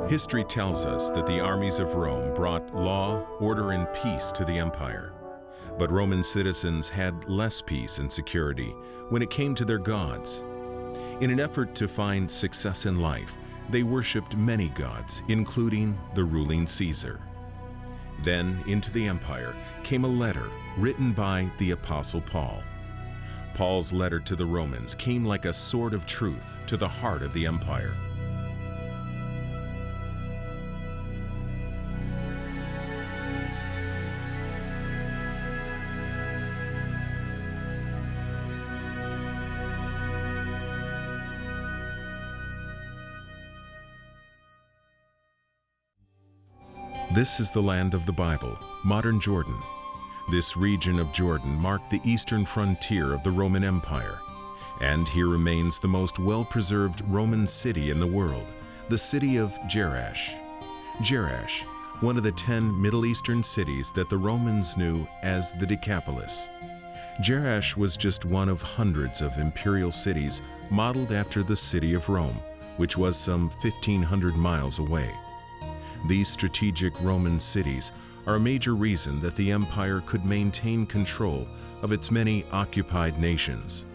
History tells us that the armies of Rome brought law, order, and peace to the empire. But Roman citizens had less peace and security when it came to their gods. In an effort to find success in life, they worshipped many gods, including the ruling Caesar. Then, into the empire came a letter written by the Apostle Paul. Paul's letter to the Romans came like a sword of truth to the heart of the empire. This is the land of the Bible, modern Jordan. This region of Jordan marked the eastern frontier of the Roman Empire. And here remains the most well-preserved Roman city in the world, the city of Jerash. Jerash, one of the 10 Middle Eastern cities that the Romans knew as the Decapolis. Jerash was just one of hundreds of imperial cities modeled after the city of Rome, which was some 1,500 miles away. These strategic Roman cities are a major reason that the empire could maintain control of its many occupied nations.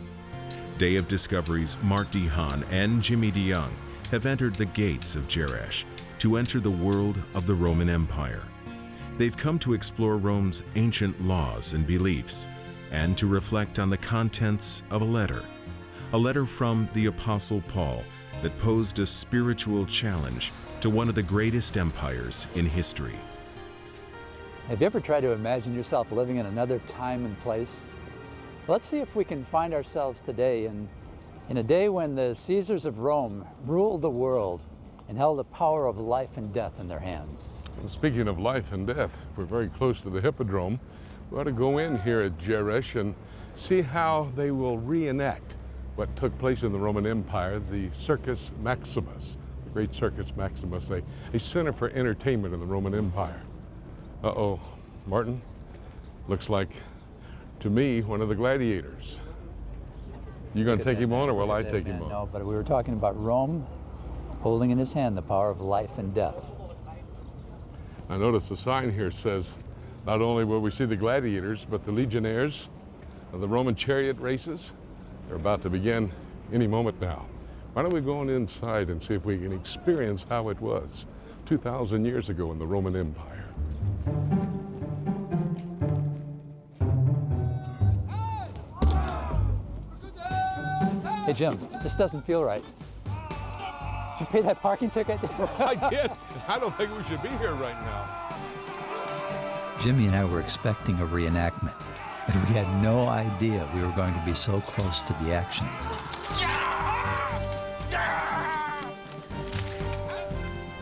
Day of Discovery's Mark D. Hahn and Jimmy DeYoung have entered the gates of Jerash to enter the world of the Roman Empire. They've come to explore Rome's ancient laws and beliefs and to reflect on the contents of a letter from the Apostle Paul that posed a spiritual challenge to one of the greatest empires in history. Have you ever tried to imagine yourself living in another time and place? Let's see if we can find ourselves today in a day when the Caesars of Rome ruled the world and held the power of life and death in their hands. And speaking of life and death, we're very close to the Hippodrome. We ought to go in here at Jerash and see how they will reenact what took place in the Roman Empire, the Circus Maximus. Great Circus Maximus, a center for entertainment in the Roman Empire. Uh-oh, Martin, looks like, to me, one of the gladiators. You gonna take him on, or will I take him on? No, but we were talking about Rome holding in his hand the power of life and death. I notice the sign here says, not only will we see the gladiators, but the legionnaires of the Roman chariot races. They're about to begin any moment now. Why don't we go on inside and see if we can experience how it was 2,000 years ago in the Roman Empire. Hey Jim, this doesn't feel right. Did you pay that parking ticket? I did. I don't think we should be here right now. Jimmy and I were expecting a reenactment, but we had no idea we were going to be so close to the action.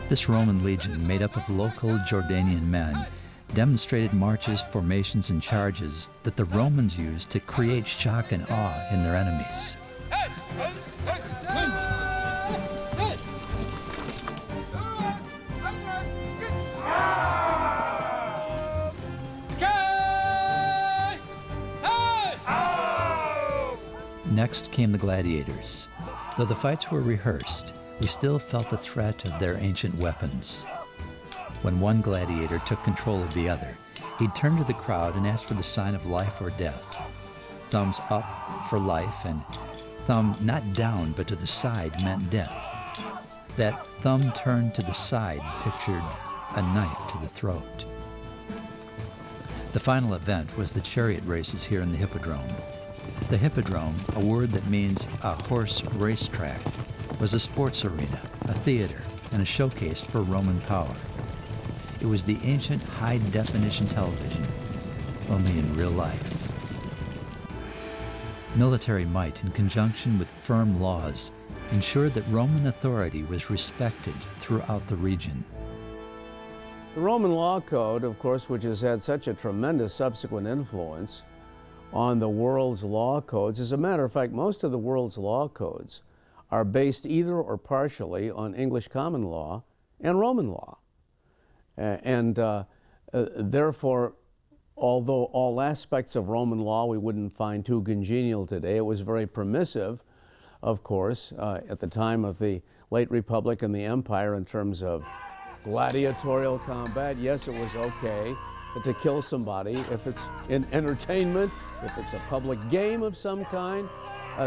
This Roman legion, made up of local Jordanian men, demonstrated marches, formations, and charges that the Romans used to create shock and awe in their enemies. Next came the gladiators. Though the fights were rehearsed, we still felt the threat of their ancient weapons. When one gladiator took control of the other, he'd turn to the crowd and ask for the sign of life or death. Thumbs up for life, and thumb not down but to the side meant death. That thumb turned to the side pictured a knife to the throat. The final event was the chariot races here in the Hippodrome. The Hippodrome, a word that means a horse racetrack, was a sports arena, a theater, and a showcase for Roman power. It was the ancient high-definition television, only in real life. Military might, in conjunction with firm laws, ensured that Roman authority was respected throughout the region. The Roman law code, of course, which has had such a tremendous subsequent influence on the world's law codes. As a matter of fact, most of the world's law codes are based either or partially on English common law and Roman law. Therefore, although all aspects of Roman law we wouldn't find too congenial today, it was very permissive, of course, at the time of the late Republic and the Empire in terms of gladiatorial combat. Yes, it was okay, but to kill somebody, if it's in entertainment, if it's a public game of some kind,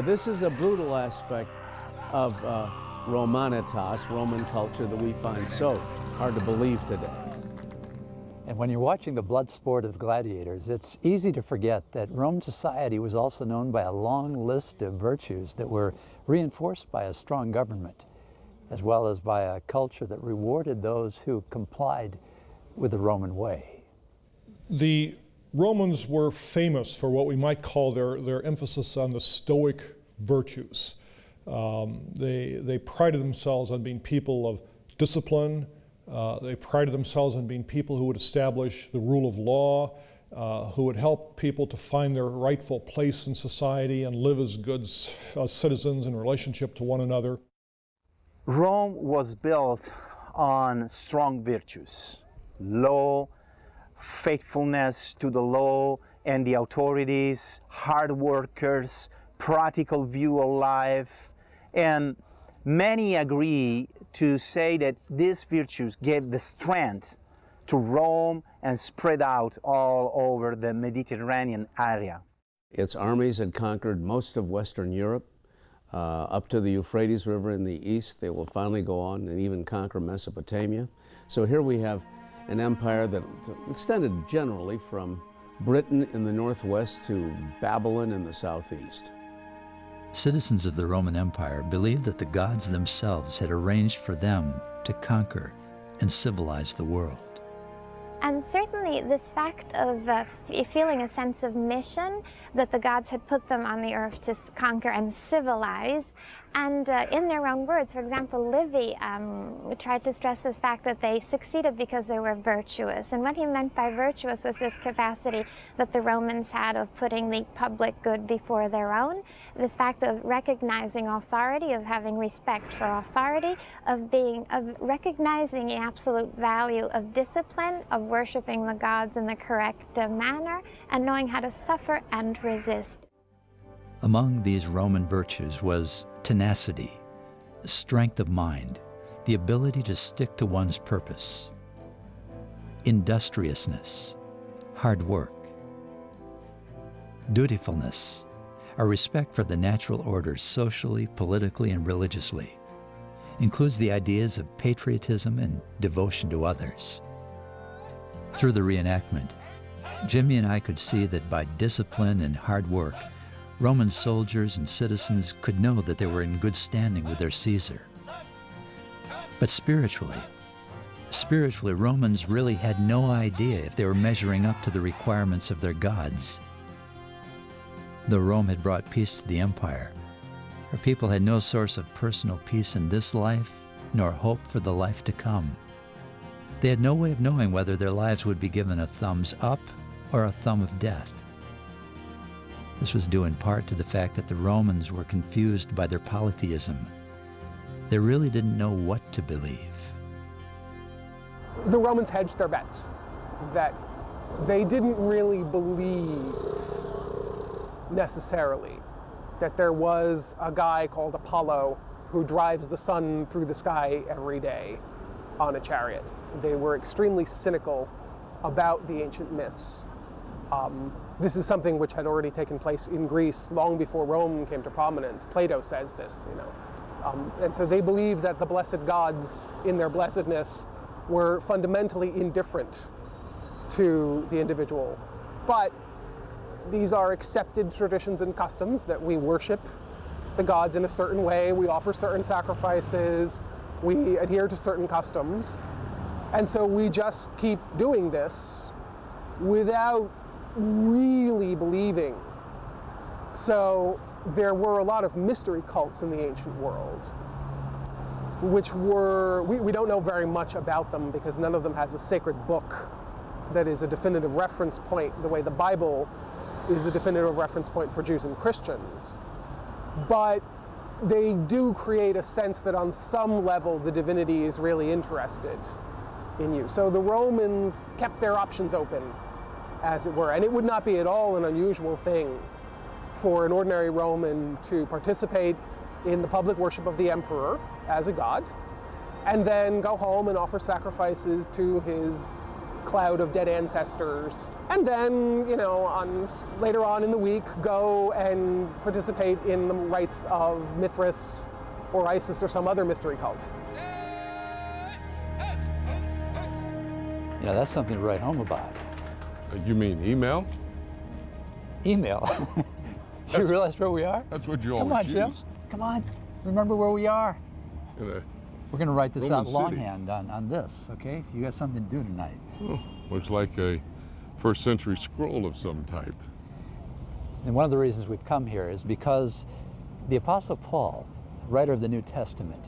this is a brutal aspect of Romanitas, Roman culture, that we find so hard to believe today. And when you're watching the blood sport of gladiators, it's easy to forget that Roman society was also known by a long list of virtues that were reinforced by a strong government, as well as by a culture that rewarded those who complied with the Roman way. The Romans were famous for what we might call their emphasis on the Stoic virtues. They prided themselves on being people of discipline. They prided themselves on being people who would establish the rule of law, who would help people to find their rightful place in society and live as good citizens in relationship to one another. Rome was built on strong virtues: law, faithfulness to the law and the authorities, hard workers, practical view of life. And many agree to say that these virtues gave the strength to Rome and spread out all over the Mediterranean area. Its armies had conquered most of Western Europe, up to the Euphrates River in the east. They will finally go on and even conquer Mesopotamia. So here we have an empire that extended generally from Britain in the northwest to Babylon in the southeast. Citizens of the Roman Empire believed that the gods themselves had arranged for them to conquer and civilize the world. And certainly this fact of feeling a sense of mission, that the gods had put them on the earth to conquer and civilize. And in their own words, for example, Livy tried to stress this fact that they succeeded because they were virtuous. And what he meant by virtuous was this capacity that the Romans had of putting the public good before their own, this fact of recognizing authority, of having respect for authority, of recognizing the absolute value of discipline, of worshiping the gods in the correct manner, and knowing how to suffer and resist. Among these Roman virtues was tenacity, strength of mind, the ability to stick to one's purpose, industriousness, hard work, dutifulness, a respect for the natural orders socially, politically, and religiously, includes the ideas of patriotism and devotion to others. Through the reenactment, Jimmy and I could see that by discipline and hard work, Roman soldiers and citizens could know that they were in good standing with their Caesar. But spiritually, Romans really had no idea if they were measuring up to the requirements of their gods. Though Rome had brought peace to the empire, her people had no source of personal peace in this life, nor hope for the life to come. They had no way of knowing whether their lives would be given a thumbs up or a thumb of death. This was due in part to the fact that the Romans were confused by their polytheism. They really didn't know what to believe. The Romans hedged their bets, that they didn't really believe necessarily that there was a guy called Apollo who drives the sun through the sky every day on a chariot. They were extremely cynical about the ancient myths. This is something which had already taken place in Greece long before Rome came to prominence. Plato says this, and so they believed that the blessed gods, in their blessedness, were fundamentally indifferent to the individual. But these are accepted traditions and customs that we worship the gods in a certain way, we offer certain sacrifices, we adhere to certain customs, and so we just keep doing this without really believing. So there were a lot of mystery cults in the ancient world, which were, we don't know very much about them because none of them has a sacred book that is a definitive reference point, the way the Bible is a definitive reference point for Jews and Christians. But they do create a sense that on some level the divinity is really interested in you. So the Romans kept their options open, as it were, and it would not be at all an unusual thing for an ordinary Roman to participate in the public worship of the emperor as a god, and then go home and offer sacrifices to his cloud of dead ancestors, and then, later on in the week, go and participate in the rites of Mithras or Isis or some other mystery cult. That's something to write home about. You mean email? Email? You realize where we are? That's what you Come always on, Jim. use. Come on. Remember where we are. In We're going to write this Roman out city. longhand on this, okay? You got something to do tonight. Looks like a first century scroll of some type. And one of the reasons we've come here is because the Apostle Paul, writer of the New Testament,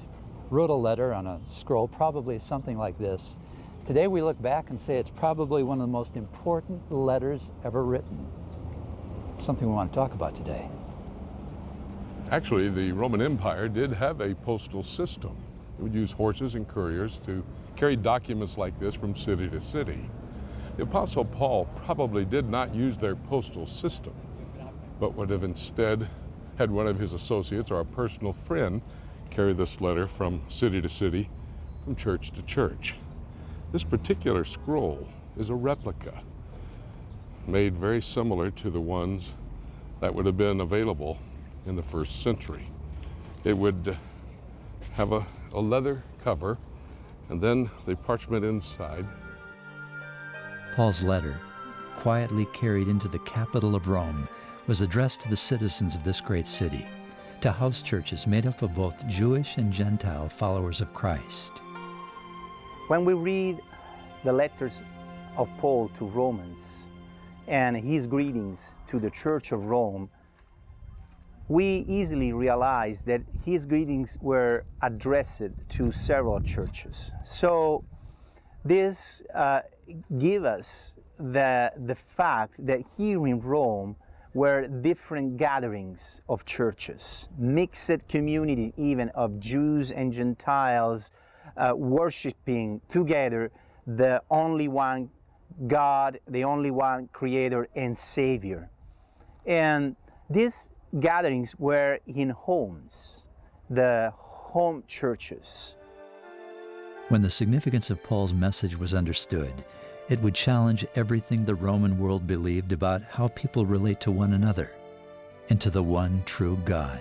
wrote a letter on a scroll, probably something like this. Today we look back and say it's probably one of the most important letters ever written. It's something we want to talk about today. Actually, the Roman Empire did have a postal system. It would use horses and couriers to carry documents like this from city to city. The Apostle Paul probably did not use their postal system, but would have instead had one of his associates or a personal friend carry this letter from city to city, from church to church. This particular scroll is a replica, made very similar to the ones that would have been available in the first century. It would have a leather cover and then the parchment inside. Paul's letter, quietly carried into the capital of Rome, was addressed to the citizens of this great city, to house churches made up of both Jewish and Gentile followers of Christ. When we read the letters of Paul to Romans and his greetings to the Church of Rome, we easily realize that his greetings were addressed to several churches. So this gives us the fact that here in Rome were different gatherings of churches, mixed community even of Jews and Gentiles worshiping together the only one God, the only one Creator and Savior. And these gatherings were in homes, the home churches. When the significance of Paul's message was understood, it would challenge everything the Roman world believed about how people relate to one another and to the one true God.